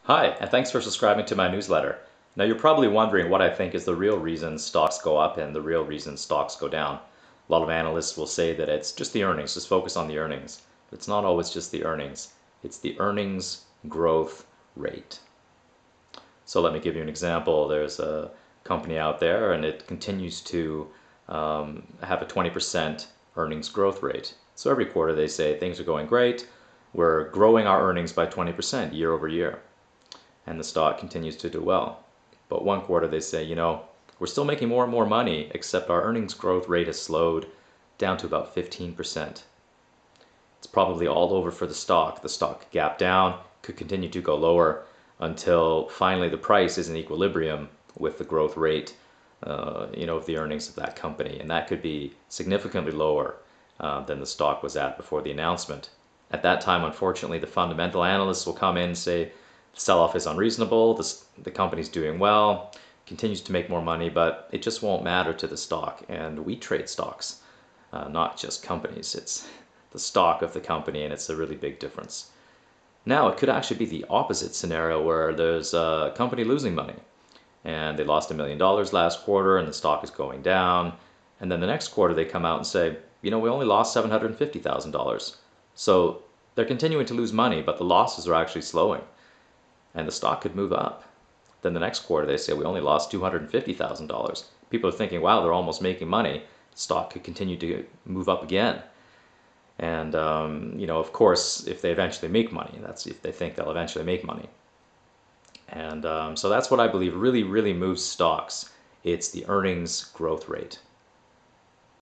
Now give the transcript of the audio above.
Hi, and thanks for subscribing to my newsletter. Now you're probably wondering what I think is the real reason stocks go up and the real reason stocks go down. A lot of analysts will say that it's just the earnings, just focus on the earnings. But it's not always just the earnings, it's the earnings growth rate. So let me give you an example. There's a company out there and it continues to have a 20% earnings growth rate. So every quarter they say things are going great, we're growing our earnings by 20% year over year, and the stock continues to do well. But one quarter they say, we're still making more and more money, except our earnings growth rate has slowed down to about 15%. It's probably all over for the stock. The stock gap down, could continue to go lower until finally the price is in equilibrium with the growth rate, of the earnings of that company. And that could be significantly lower than the stock was at before the announcement. At that time, unfortunately, the fundamental analysts will come in and say, the sell-off is unreasonable, the company's doing well, continues to make more money, but it just won't matter to the stock. And we trade stocks, not just companies. It's the stock of the company, and it's a really big difference. Now, it could actually be the opposite scenario where there's a company losing money, and they lost $1 million last quarter, and the stock is going down. And then the next quarter, they come out and say, we only lost $750,000. So they're continuing to lose money, but the losses are actually slowing, and the stock could move up. Then the next quarter they say we only lost $250,000. People are thinking, wow, they're almost making money. The stock could continue to move up again. And, of course, if they eventually make money, that's if they think they'll eventually make money. And so that's what I believe really, really moves stocks. It's the earnings growth rate.